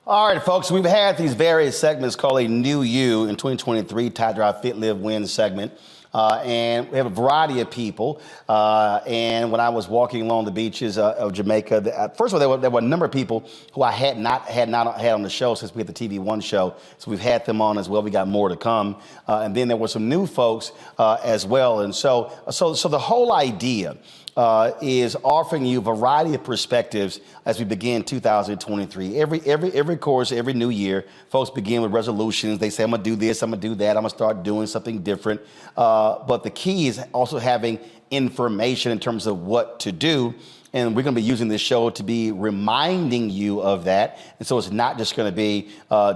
All right, folks, we've had these various segments called a New You in 2023, tied to our Fit, Live, Win segment. And we have a variety of people. And when I was walking along the beaches of Jamaica, first of all, there were a number of people who I had not had on the show since we had the TV1 show. So we've had them on as well. We got more to come. And then there were some new folks as well. And so the whole idea is offering you a variety of perspectives as we begin 2023. Every course, every new year, folks begin with resolutions. They say, I'm going to do this, I'm going to do that, I'm going to start doing something different. But the key is also having information in terms of what to do. And we're going to be using this show to be reminding you of that. And so it's not just going to be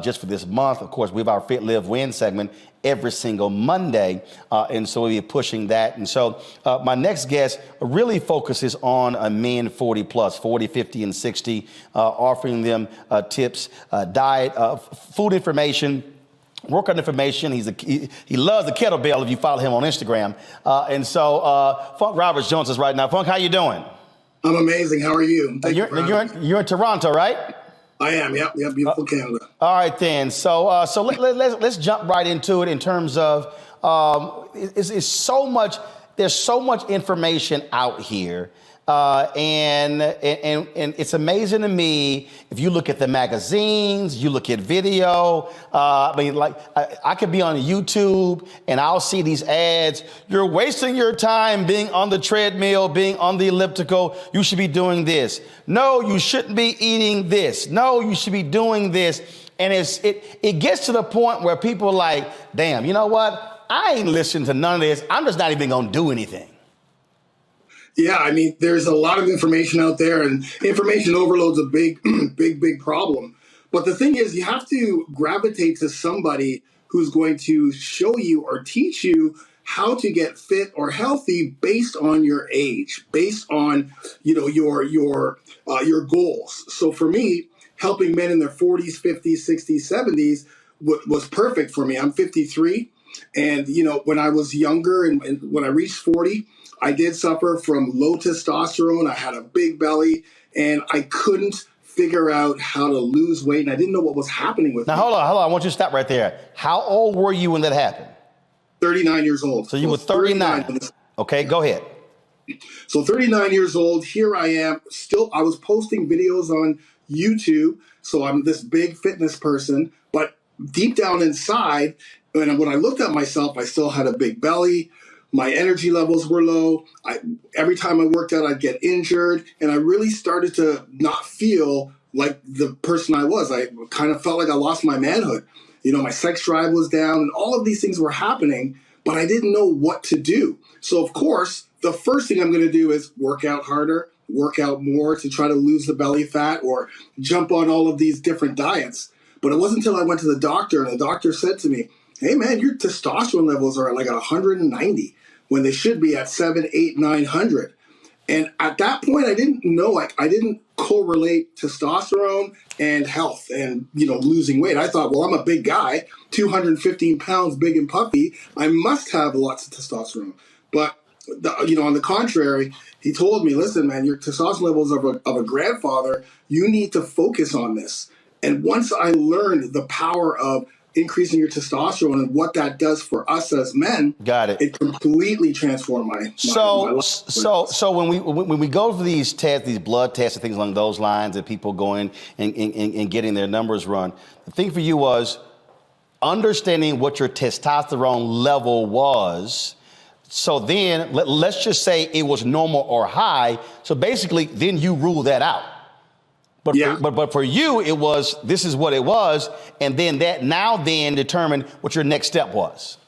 just for this month. Of course, we have our Fit, Live, Win segment every single Monday. And so we'll be pushing that. And so my next guest really focuses on men 40 plus, 40, 50, and 60, offering them tips, diet, food information, workout information. He loves the kettlebell if you follow him on Instagram. And so Funk Roberts joins us right now. Funk, how you doing? I'm amazing. How are you? You're in Toronto, right? I am. Yep. Beautiful Canada. All right, then. So let's jump right into it in terms of there's so much information out here. And it's amazing to me if you look at the magazines, you look at video. I could be on YouTube and I'll see these ads. You're wasting your time being on the treadmill, being on the elliptical. You should be doing this. No, you shouldn't be eating this. No, you should be doing this. And it gets to the point where people are like, damn, you know what? I ain't listening to none of this. I'm just not even going to do anything. Yeah, I mean, there's a lot of information out there, and information overload's a big, big problem. But the thing is, you have to gravitate to somebody who's going to show you or teach you how to get fit or healthy based on your age, based on your goals. So for me, helping men in their 40s, 50s, 60s, 70s was perfect for me. I'm 53, and when I was younger and when I reached 40. I did suffer from low testosterone. I had a big belly, and I couldn't figure out how to lose weight, and I didn't know what was happening with me. Now, hold on. I want you to stop right there. How old were you when that happened? 39 years old. So you were 39. Okay, go ahead. So 39 years old, here I am. I was posting videos on YouTube, so I'm this big fitness person, but deep down inside, when I looked at myself, I still had a big belly. My energy levels were low. Every time I worked out, I'd get injured. And I really started to not feel like the person I was. I kind of felt like I lost my manhood. My sex drive was down and all of these things were happening, but I didn't know what to do. So, of course, the first thing I'm going to do is work out harder, work out more to try to lose the belly fat or jump on all of these different diets. But it wasn't until I went to the doctor and the doctor said to me, hey, man, your testosterone levels are at like 190. When they should be at 700, 800, 900. And at that point, I didn't know, I didn't correlate testosterone and health and, losing weight. I thought, well, I'm a big guy, 215 pounds, big and puffy. I must have lots of testosterone. But, on the contrary, he told me, listen, man, your testosterone levels of a grandfather, you need to focus on this. And once I learned the power of increasing your testosterone and what that does for us as men, it completely transformed my life. So when we go for these tests, these blood tests and things along those lines, and people going and getting their numbers run, the thing for you was understanding what your testosterone level was. So then let's just say it was normal or high. So basically, then you rule that out. But for you, it was, this is what it was. And then that now then determined what your next step was.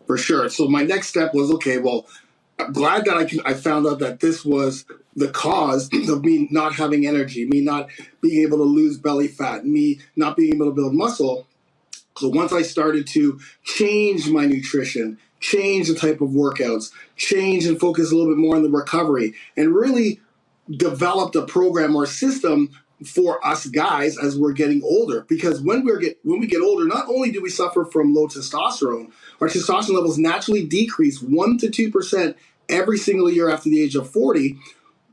For sure. So my next step was, okay, well, I'm glad that I found out that this was the cause of me not having energy, me not being able to lose belly fat, me not being able to build muscle. So once I started to change my nutrition, change the type of workouts, change and focus a little bit more on the recovery, and really developed a program or system for us guys as we're getting older. Because when we get older, not only do we suffer from low testosterone, our testosterone levels naturally decrease 1 to 2% every single year after the age of 40.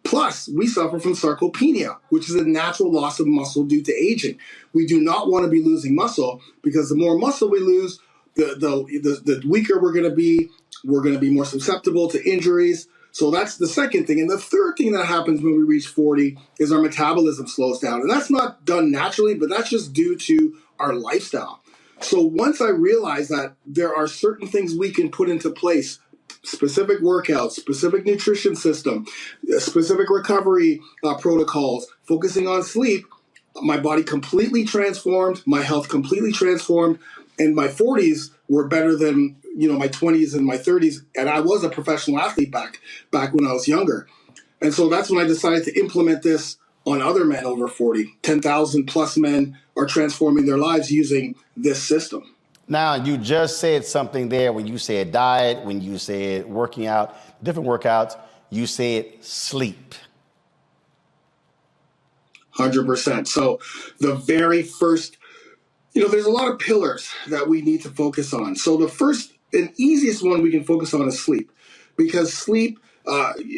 Plus, we suffer from sarcopenia, which is a natural loss of muscle due to aging. We do not want to be losing muscle because the more muscle we lose, the weaker we're going to be. We're going to be more susceptible to injuries. So that's the second thing. And the third thing that happens when we reach 40 is our metabolism slows down. And that's not done naturally, but that's just due to our lifestyle. So once I realized that there are certain things we can put into place, specific workouts, specific nutrition system, specific recovery protocols, focusing on sleep, my body completely transformed, my health completely transformed, and my 40s were better than my 20s and my 30s. And I was a professional athlete back when I was younger. And so that's when I decided to implement this on other men over 40. 10,000 plus men are transforming their lives using this system. Now, you just said something there when you said diet, when you said working out, different workouts, you said sleep. 100%. So the very first, there's a lot of pillars that we need to focus on. So the first and easiest one we can focus on is sleep, because sleep,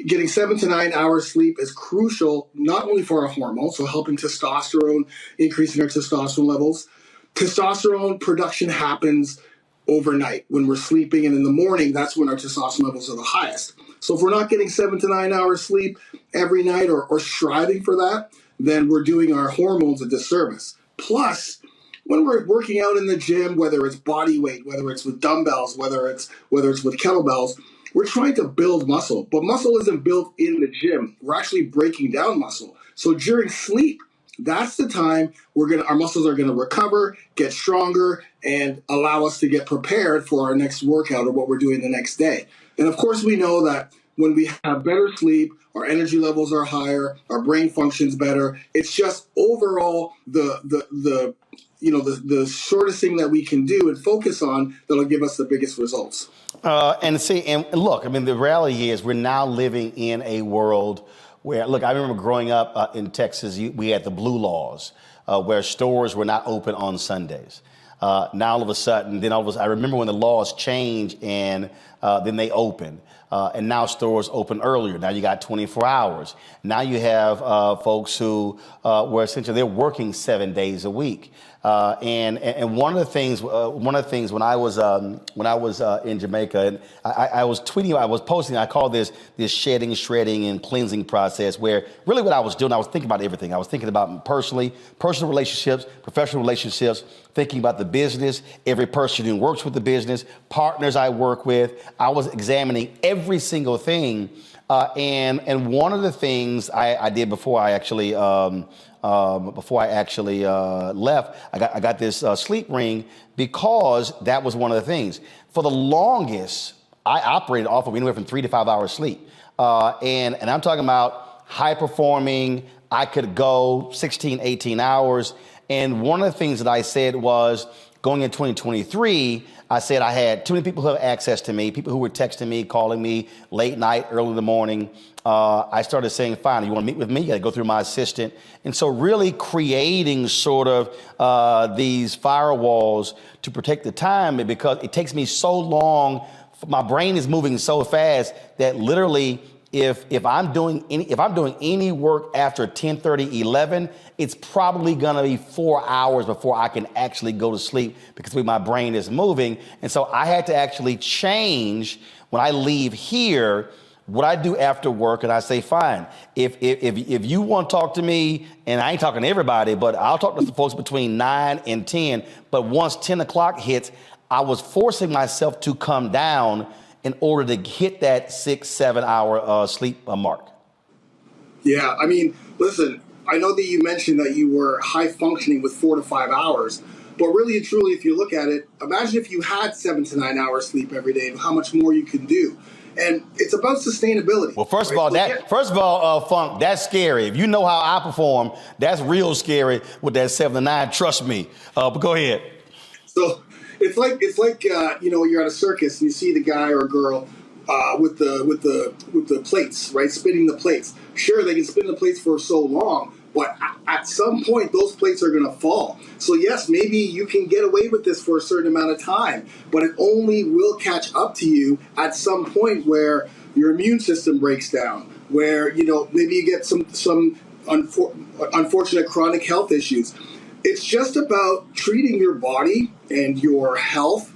getting 7 to 9 hours sleep is crucial, not only for our hormones, so helping testosterone, increasing our testosterone levels. Testosterone production happens overnight when we're sleeping, and in the morning, that's when our testosterone levels are the highest. So if we're not getting 7 to 9 hours sleep every night or striving for that, then we're doing our hormones a disservice. Plus, when we're working out in the gym, whether it's body weight, whether it's with dumbbells, whether it's with kettlebells, we're trying to build muscle. But muscle isn't built in the gym. We're actually breaking down muscle. So during sleep, that's the time our muscles are gonna recover, get stronger, and allow us to get prepared for our next workout or what we're doing the next day. And of course, we know that when we have better sleep, our energy levels are higher, our brain functions better. It's just overall the shortest thing that we can do and focus on that'll give us the biggest results. And look, I mean, the reality is we're now living in a world where, look, I remember growing up in Texas, we had the blue laws where stores were not open on Sundays. Now all of a sudden, I remember when the laws changed and then they opened. And now stores open earlier. Now you got 24 hours. Now you have folks who were essentially they're working 7 days a week. And one of the things when I was in Jamaica, and I was tweeting, I was posting, I call this shedding, shredding, and cleansing process, where really what I was doing, I was thinking about everything. I was thinking about personal relationships, professional relationships, thinking about the business, every person who works with the business, partners I work with. I was examining every single thing. And one of the things I did before I actually left, I got this sleep ring, because that was one of the things. For the longest, I operated off of anywhere from 3 to 5 hours sleep. And I'm talking about high performing. I could go 16, 18 hours. And one of the things that I said was, going in 2023, I said I had too many people who have access to me, people who were texting me, calling me late night, early in the morning. I started saying, fine, you want to meet with me? You got to go through my assistant. And so really creating sort of these firewalls to protect the time, because it takes me so long. My brain is moving so fast that literally if I'm doing any work after 10:30, 11, it's probably gonna be 4 hours before I can actually go to sleep, because the way my brain is moving. And so I had to actually change when I leave here what I do after work. And I say, fine, if you want to talk to me, and I ain't talking to everybody, but I'll talk to the folks between 9 and 10. But once 10 o'clock hits, I was forcing myself to come down in order to hit that 6-7 hour sleep mark. Yeah, I mean, listen, I know that you mentioned that you were high functioning with 4 to 5 hours, but really and truly, if you look at it, imagine if you had 7 to 9 hours sleep every day and how much more you can do. And it's about sustainability. Well, first of all, Funk, that's scary. If you know how I perform, that's real scary with that 7 to 9. Trust me. But go ahead. So it's like you're at a circus and you see the guy or girl with the plates, right? Spinning the plates. Sure, they can spin the plates for so long, but at some point those plates are going to fall. So yes, maybe you can get away with this for a certain amount of time, but it only will catch up to you at some point where your immune system breaks down, where, maybe you get some unfortunate chronic health issues. It's just about treating your body and your health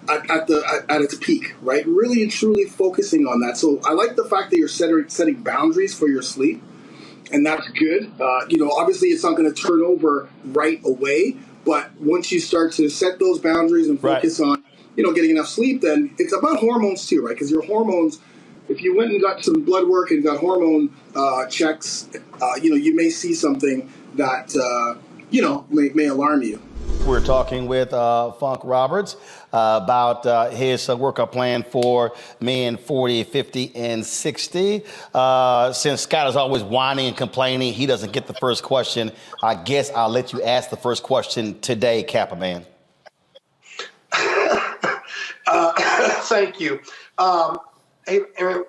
at its peak, right? Really and truly focusing on that. So I like the fact that you're setting boundaries for your sleep, and that's good. Obviously it's not going to turn over right away, but once you start to set those boundaries and focus on, getting enough sleep, then it's about hormones too, right? Because your hormones, if you went and got some blood work and got hormone checks, you may see something that, may alarm you. We're talking with Funk Roberts about his workout plan for men 40, 50, and 60. Since Scott is always whining and complaining, he doesn't get the first question. I guess I'll let you ask the first question today, Kappa Man. Thank you. Hey, Aaron,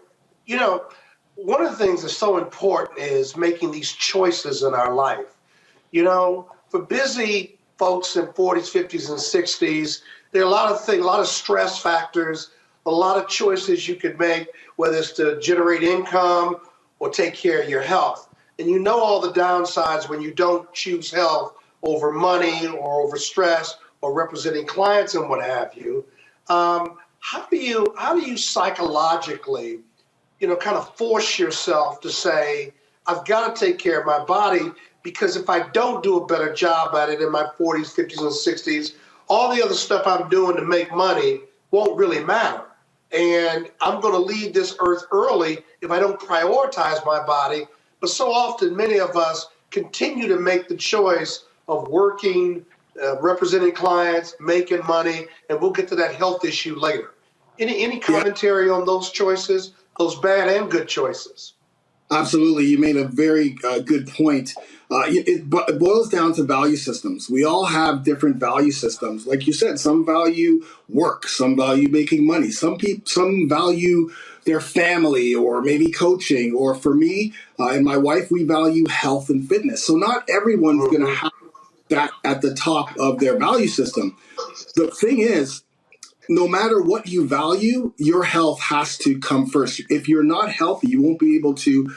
one of the things that's so important is making these choices in our life. For busy folks in 40s, 50s, and 60s, there are a lot of things, a lot of stress factors, a lot of choices you could make, whether it's to generate income or take care of your health. And all the downsides when you don't choose health over money or over stress or representing clients and what have you. How do you psychologically, kind of force yourself to say, I've got to take care of my body, because if I don't do a better job at it in my 40s, 50s, and 60s, all the other stuff I'm doing to make money won't really matter. And I'm going to leave this earth early if I don't prioritize my body. But so often, many of us continue to make the choice of working, representing clients, making money, and we'll get to that health issue later. Any commentary on those choices, those bad and good choices? Absolutely. You made a very good point. It boils down to value systems. We all have different value systems. Like you said, some value work, some value making money, some value their family or maybe coaching. Or for me and my wife, we value health and fitness. So not everyone's going to have that at the top of their value system. The thing is, no matter what you value, your health has to come first. If you're not healthy, you won't be able to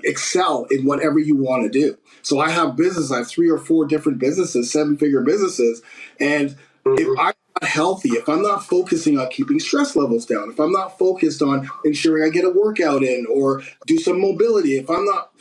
excel in whatever you want to do. So I have 3 or 4 different businesses, 7-figure businesses. And if I'm not healthy, if I'm not focusing on keeping stress levels down, if I'm not focused on ensuring I get a workout in or do some mobility, if I'm not,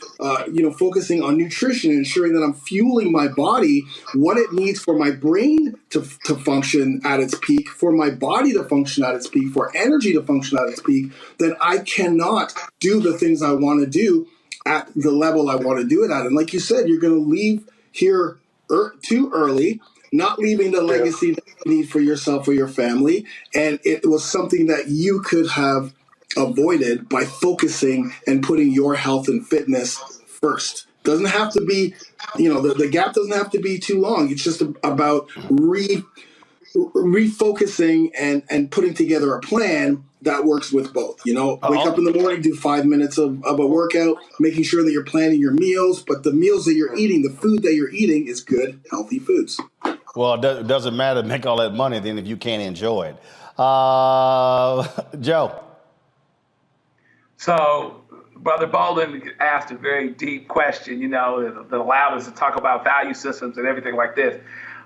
focusing on nutrition, ensuring that I'm fueling my body what it needs for my brain to function at its peak, for my body to function at its peak, for energy to function at its peak, then I cannot do the things I want to do at the level I want to do it at. And like you said, you're going to leave here too early, not leaving the legacy that you need for yourself or your family. And it was something that you could have avoided by focusing and putting your health and fitness first. Doesn't have to be, the gap doesn't have to be too long. It's just about refocusing and putting together a plan that works with both. Wake up in the morning, do 5 minutes of a workout, making sure that you're planning your meals, but the meals that you're eating, the food that you're eating is good, healthy foods. Well, it doesn't matter to make all that money then if you can't enjoy it. Joe. So, Brother Bolden asked a very deep question, that allowed us to talk about value systems and everything like this.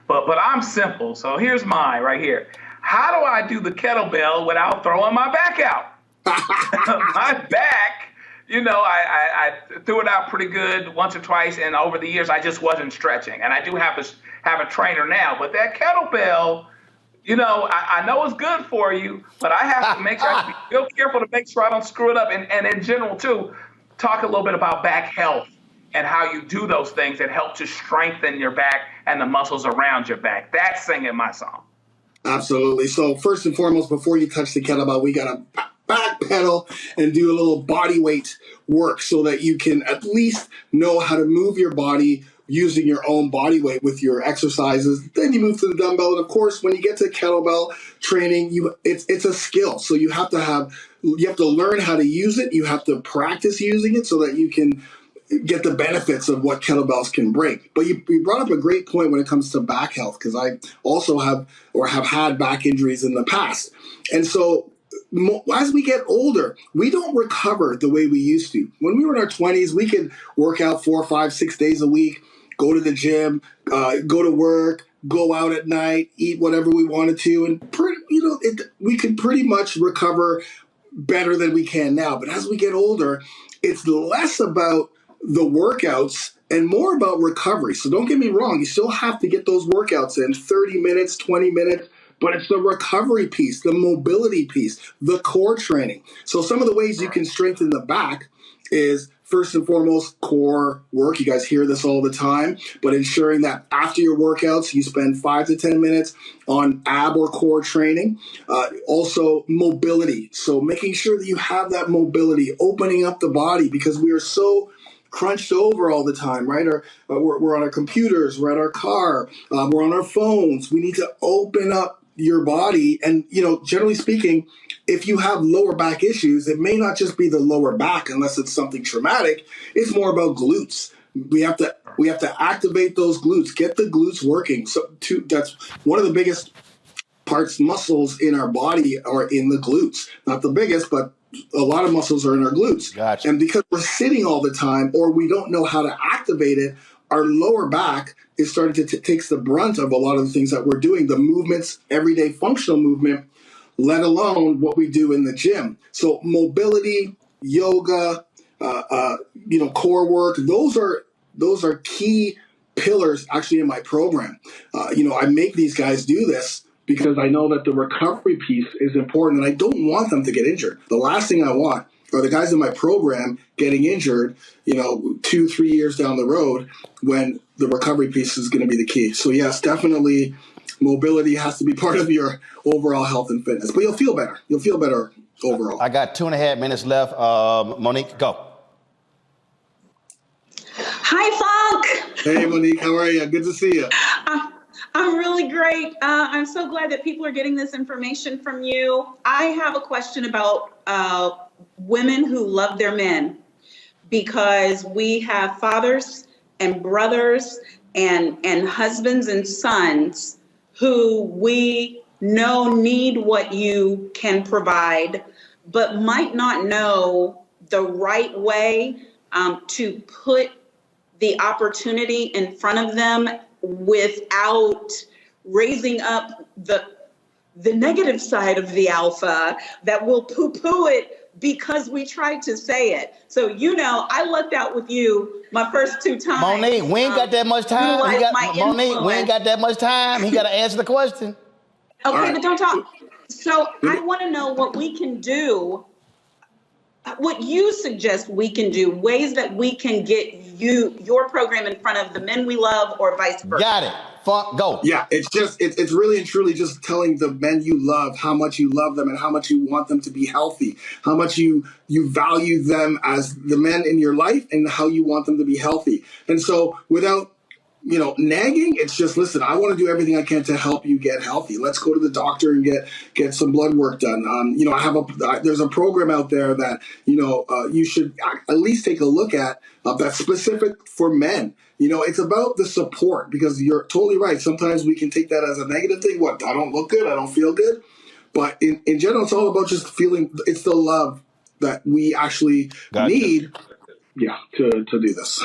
But I'm simple. So here's mine right here. How do I do the kettlebell without throwing my back out? My back, I threw it out pretty good once or twice, and over the years I just wasn't stretching. And I do have a trainer now, but that kettlebell, I know it's good for you, but I have to make sure I be real careful to make sure I don't screw it up. And in general, too, talk a little bit about back health and how you do those things that help to strengthen your back and the muscles around your back. That's singing my song. Absolutely. So first and foremost, before you touch the kettlebell, we got to back pedal and do a little body weight work so that you can at least know how to move your body using your own body weight with your exercises. Then you move to the dumbbell. And of course, when you get to kettlebell training, it's a skill. So you have to learn how to use it. You have to practice using it so that you can get the benefits of what kettlebells can bring. But you brought up a great point when it comes to back health, because I also have had back injuries in the past. And so as we get older, we don't recover the way we used to. When we were in our 20s, we could work out 4, 5, 6 days a week, go to the gym, go to work, go out at night, eat whatever we wanted to, and we could pretty much recover better than we can now. But as we get older, it's less about the workouts and more about recovery. So don't get me wrong, you still have to get those workouts in 30 minutes, 20 minutes, but it's the recovery piece, the mobility piece, the core training. So some of the ways you can strengthen the back is first and foremost core work. You guys hear this all the time, but ensuring that after your workouts, you spend 5 to 10 minutes on ab or core training. Also mobility. So making sure that you have that mobility, opening up the body, because we are so crunched over all the time, right? Or we're on our computers, we're at our car, we're on our phones. We need to open up your body. And, generally speaking, if you have lower back issues, it may not just be the lower back unless it's something traumatic. It's more about glutes. We have to activate those glutes, get the glutes working. So that's one of the biggest muscles in our body are in the glutes. Not the biggest, but a lot of muscles are in our glutes. Gotcha. And because we're sitting all the time or we don't know how to activate it, our lower back is starting to takes the brunt of a lot of the things that we're doing, the movements, everyday functional movement, let alone what we do in the gym. So mobility, yoga, core work, those are key pillars actually in my program. I make these guys do this because I know that the recovery piece is important and I don't want them to get injured. The last thing I want are the guys in my program getting injured, 2-3 years down the road when the recovery piece is going to be the key. So yes, definitely mobility has to be part of your overall health and fitness, but you'll feel better. You'll feel better overall. I got 2.5 minutes left. Monique, go. Hi, Funk. Hey, Monique, how are you? Good to see you. I'm really great. I'm so glad that people are getting this information from you. I have a question about women who love their men, because we have fathers and brothers and husbands and sons who we know need what you can provide, but might not know the right way to put the opportunity in front of them without raising up the negative side of the alpha that will poo-poo it because we tried to say it. So, I lucked out with you my first 2 times. Monique, we ain't got that much time. Monique, we ain't got that much time. He got to answer the question. Okay, right. But don't talk. So I want to know what we can do, what you suggest we can do, ways that we can get your program in front of the men we love or vice versa. Got it. Funk, go. Yeah, it's really and truly just telling the men you love how much you love them and how much you want them to be healthy, how much you value them as the men in your life and how you want them to be healthy. And so without nagging, it's just, listen, I want to do everything I can to help you get healthy. Let's go to the doctor and get some blood work done. There's a program out there that, you should at least take a look at that's specific for men. It's about the support, because you're totally right. Sometimes we can take that as a negative thing. What? I don't look good. I don't feel good. But in general, it's all about just feeling, it's the love that we actually need. Yeah, to do this.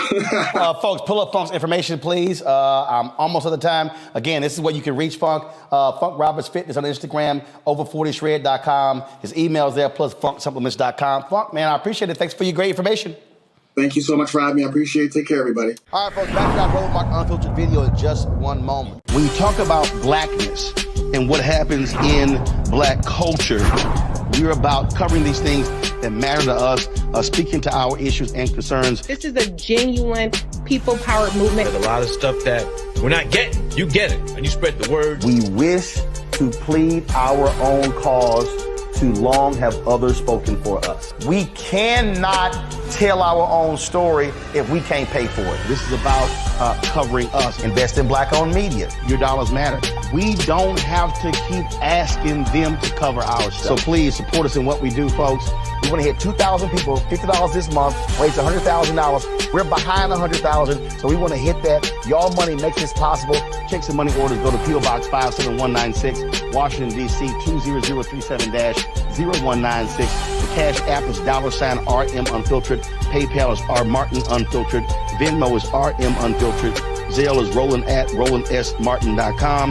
Folks, pull up Funk's information, please. I'm almost out of time. Again, this is where you can reach Funk. Funk Roberts Fitness on Instagram, over40shred.com. His email's there, plus funksupplements.com. Funk, man, I appreciate it. Thanks for your great information. Thank you so much for having me. I appreciate it. Take care, everybody. All right, folks, back to our Roland Mark Unfiltered video in just one moment. When you talk about blackness and what happens in black culture, we're about covering these things that matter to us, speaking to our issues and concerns. This is a genuine people-powered movement. There's a lot of stuff that we're not getting. You get it, and you spread the word. We wish to plead our own cause. Too long have others spoken for us. We cannot tell our own story if we can't pay for it. This is about covering us. Invest in black-owned media. Your dollars matter. We don't have to keep asking them to cover our stuff. So please support us in what we do, folks. We want to hit 2,000 people, $50 this month, raise $100,000. We're behind 100,000, so we want to hit that. Y'all money makes this possible. Check some money orders. Go to P.O. Box 57196. Washington, D.C., 20037-0196. The Cash App is $RM Unfiltered. PayPal is R Martin Unfiltered. Venmo is RM Unfiltered. Zelle is Roland at RolandSMartin.com.